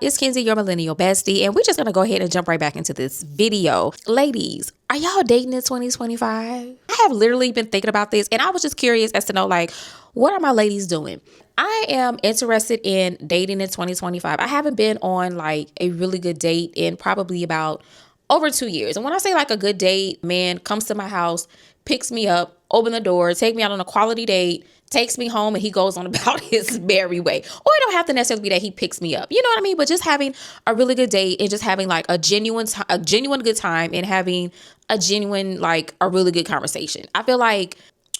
It's Kenzie, your millennial bestie, and we're just gonna go ahead and jump right back into this video. Ladies, are y'all dating in 2025? I have literally been thinking about this, and I was just curious as to know, like, what are my ladies doing? I am interested in dating in 2025. I haven't been on like a really good date in probably about over 2 years. And when I say like a good date, man comes to my house, picks me up, open the door, take me out on a quality date, takes me home, and he goes on about his merry way. Or it don't have to necessarily be that he picks me up. You know what I mean? But just having a really good date and just having like a genuine good time and having a genuine, like a really good conversation. I feel like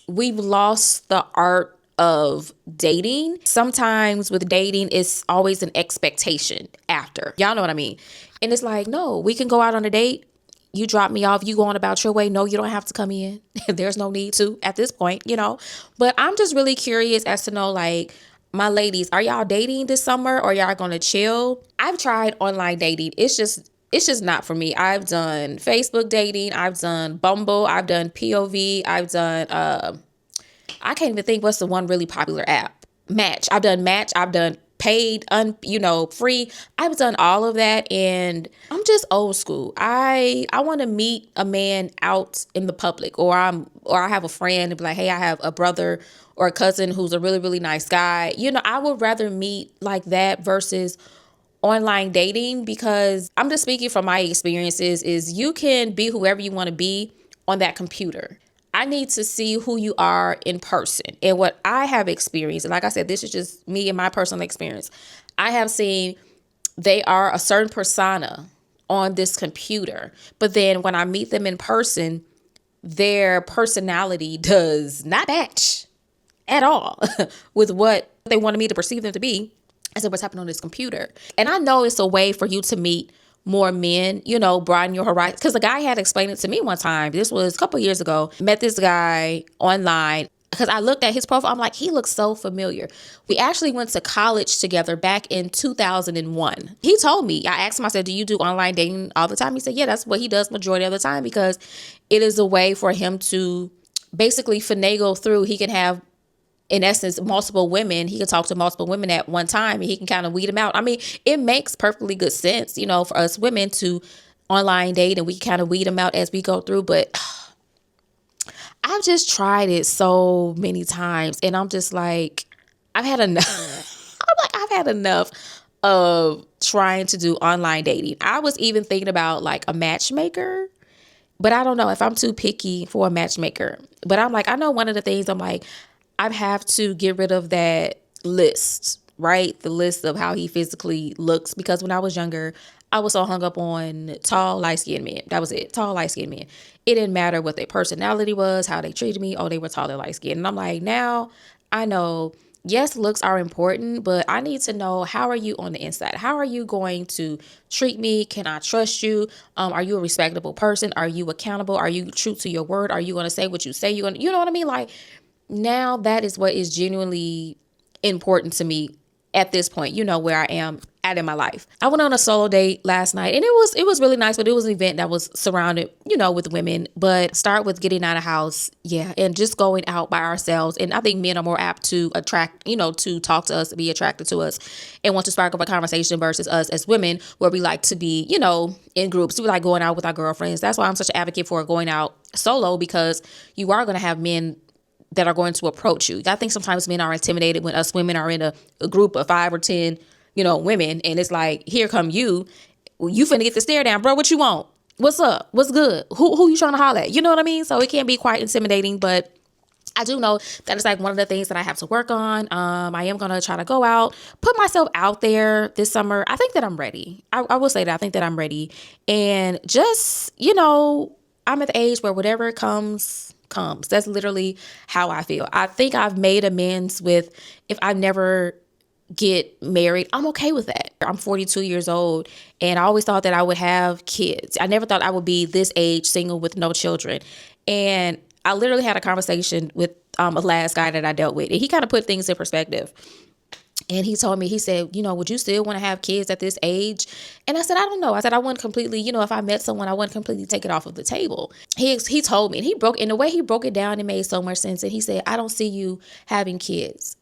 we've lost the art of dating. Sometimes with dating, it's always an expectation after. Y'all know what I mean? And it's like, no, we can go out on a date. You drop me off, you go on about your way. No, you don't have to come in. There's no need to at this point, you know. But I'm just really curious as to know, like, my ladies, are y'all dating this summer or y'all gonna chill? I've tried online dating. It's just not for me. I've done Facebook dating, I've done Bumble, I've done POV, I've done I can't even think what's the one really popular app. Match. I've done Match, I've done paid, free. I've done all of that, and I'm just old school. I want to meet a man out in the public, or I have a friend and be like, hey, I have a brother or a cousin who's a really, really nice guy. You know, I would rather meet like that versus online dating, because I'm just speaking from my experiences is you can be whoever you want to be on that computer. I need to see who you are in person. And what I have experienced, and like I said, this is just me and my personal experience. I have seen they are a certain persona on this computer, but then when I meet them in person, their personality does not match at all with what they wanted me to perceive them to be as what's happening on this computer. And I know it's a way for you to meet more men, you know, broaden your horizon. Because the guy had explained it to me one time. This was a couple years ago. Met this guy online because I looked at his profile. I'm like, he looks so familiar. We actually went to college together back in 2001. He told me, I asked him, I said, do you do online dating all the time? He said, yeah, that's what he does majority of the time, because it is a way for him to basically finagle through. He can have, in essence, multiple women. He can talk to multiple women at one time, and he can kind of weed them out. I mean, it makes perfectly good sense, you know, for us women to online date, and we can kind of weed them out as we go through. But I've just tried it so many times, and I'm just like, I've had enough. I've had enough of trying to do online dating. I was even thinking about like a matchmaker, but I don't know if I'm too picky for a matchmaker. But I'm like, I know one of the things I'm like, I have to get rid of that list, right? The list of how he physically looks. Because when I was younger, I was so hung up on tall, light-skinned men. That was it. Tall, light-skinned men. It didn't matter what their personality was, how they treated me. Oh, they were tall and light-skinned. And I'm like, now I know, yes, looks are important, but I need to know, how are you on the inside? How are you going to treat me? Can I trust you? Are you a respectable person? Are you accountable? Are you true to your word? Are you going to say what you say you're going to, you know what I mean? Like, now that is what is genuinely important to me at this point, you know, where I am at in my life. I went on a solo date last night, and it was really nice, but it was an event that was surrounded, you know, with women. But start with getting out of house, yeah, and just going out by ourselves. And I think men are more apt to attract, you know, to talk to us, be attracted to us, and want to spark up a conversation versus us as women, where we like to be, you know, in groups. We like going out with our girlfriends. That's why I'm such an advocate for going out solo, because you are going to have men that are going to approach you. I think sometimes men are intimidated when us women are in a group of 5 or 10, you know, women, and it's like, here come you. You finna get the stare down, bro. What you want? What's up? What's good? Who you trying to holler at? You know what I mean? So it can be quite intimidating, but I do know that it's like one of the things that I have to work on. I am going to try to go out, put myself out there this summer. I think that I'm ready. I will say that I think that I'm ready. And just, you know, I'm at the age where whatever comes. That's literally how I feel. I think I've made amends with, if I never get married, I'm okay with that. I'm 42 years old, and I always thought that I would have kids. I never thought I would be this age single with no children. And I literally had a conversation with a last guy that I dealt with, and he kind of put things in perspective. And he told me, he said, you know, would you still want to have kids at this age? And I said, I don't know. I said, I wouldn't completely, you know, if I met someone, I wouldn't completely take it off of the table. He told me, and in the way he broke it down, it made so much sense. And he said, I don't see you having kids.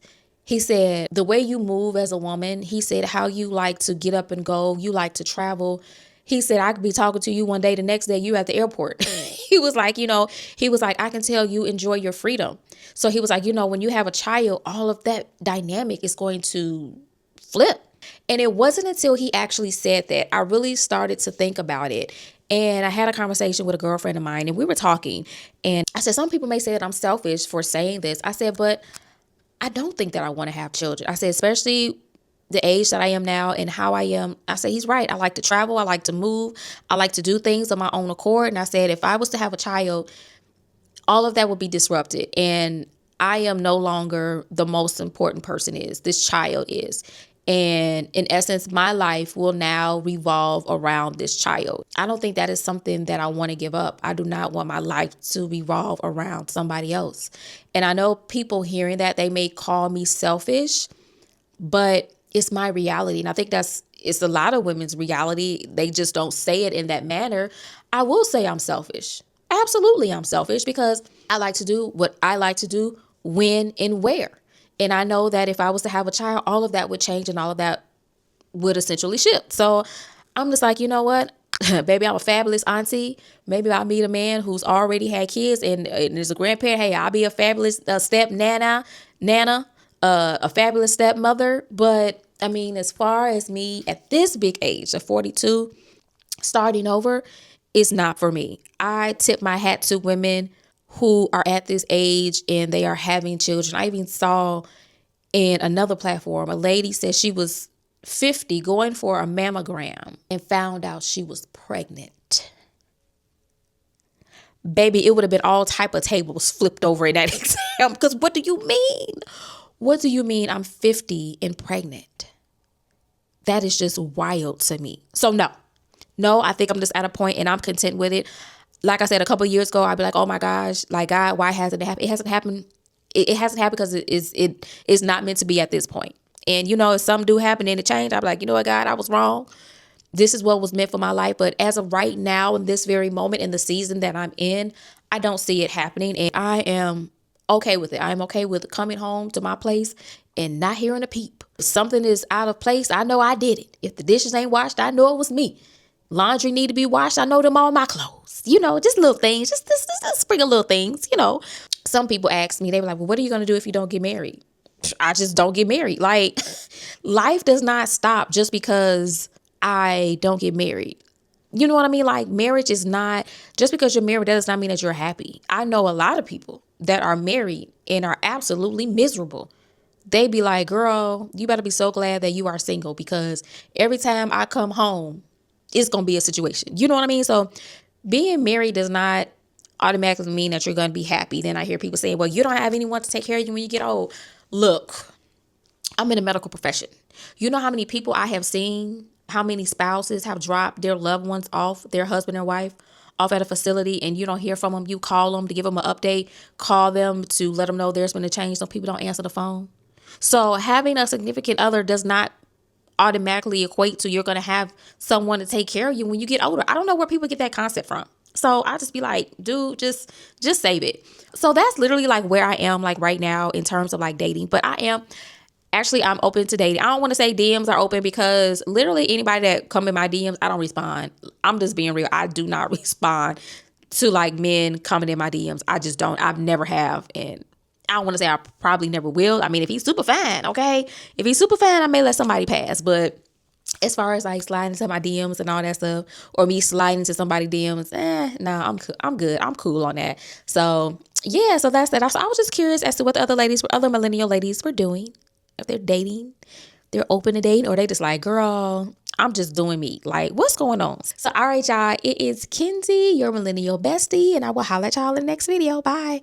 He said, the way you move as a woman, he said, how you like to get up and go, you like to travel. He said, I could be talking to you one day, the next day you at the airport. He was like, he was like, I can tell you enjoy your freedom. So he was like, when you have a child, all of that dynamic is going to flip. And it wasn't until he actually said that I really started to think about it. And I had a conversation with a girlfriend of mine and we were talking. And I said, some people may say that I'm selfish for saying this. I said, but I don't think that I want to have children. I said, especially the age that I am now and how I am. I said, he's right. I like to travel. I like to move. I like to do things on my own accord. And I said, if I was to have a child, all of that would be disrupted. And I am no longer the most important person this child is. And in essence, my life will now revolve around this child. I don't think that is something that I want to give up. I do not want my life to revolve around somebody else. And I know people hearing that, they may call me selfish, but it's my reality. And I think it's a lot of women's reality. They just don't say it in that manner. I will say I'm selfish. Absolutely, I'm selfish because I like to do what I like to do, when and where. And I know that if I was to have a child, all of that would change and all of that would essentially shift. So I'm just like, you know what? Baby, I'm a fabulous auntie. Maybe I'll meet a man who's already had kids and is a grandparent. Hey, I'll be a fabulous step nana, a fabulous stepmother. But I mean, as far as me at this big age of 42, starting over, is not for me. I tip my hat to women who are at this age and they are having children. I even saw in another platform, a lady said she was 50 going for a mammogram and found out she was pregnant. Baby, it would have been all type of tables flipped over in that exam. Because what do you mean? What do you mean I'm 50 and pregnant? That is just wild to me. So no, I think I'm just at a point and I'm content with it. Like I said, a couple of years ago, I'd be like, oh my gosh, like God, why hasn't it happened? It hasn't happened. It hasn't happened because it is not meant to be at this point. And, if something do happen and it change, I'd be like, you know what, God, I was wrong. This is what was meant for my life. But as of right now, in this very moment, in the season that I'm in, I don't see it happening. And I am okay with it. I'm okay with coming home to my place and not hearing a peep. If something is out of place, I know I did it. If the dishes ain't washed, I know it was me. Laundry need to be washed, I know them all my clothes. Just little things, just sprinkle little things, Some people ask me, they were like, well, what are you going to do if you don't get married? I just don't get married. Like, life does not stop just because I don't get married. You know what I mean? Like, marriage is not, just because you're married, that does not mean that you're happy. I know a lot of people that are married and are absolutely miserable. They be like, girl, you better be so glad that you are single because every time I come home, it's going to be a situation. You know what I mean? So being married does not automatically mean that you're going to be happy. Then I hear people saying, well, you don't have anyone to take care of you when you get old. Look, I'm in the medical profession. You know how many people I have seen, how many spouses have dropped their loved ones off, their husband and wife, off at a facility, and you don't hear from them. You call them to give them an update, call them to let them know there's been a change. Some people don't answer the phone. So having a significant other does not automatically equate to you're going to have someone to take care of you when you get older. I don't know where people get that concept from. So I just be like, dude, just save it. So that's literally like where I am like right now in terms of like dating. But I'm open to dating. I don't want to say DMs are open because literally anybody that come in my DMs, I don't respond. I'm just being real. I do not respond to like men coming in my DMs. I just don't. I've never have. And I don't want to say I probably never will. I mean, if he's super fine, okay? If he's super fine, I may let somebody pass. But as far as like sliding into my DMs and all that stuff, or me sliding into somebody's DMs, I'm good. I'm cool on that. So yeah, so that's that. I was just curious as to what the other millennial ladies were doing. If they're dating, they're open to dating, or they just like, girl, I'm just doing me. Like, what's going on? So all right, y'all, it is Kenzie, your millennial bestie, and I will holler at y'all in the next video. Bye.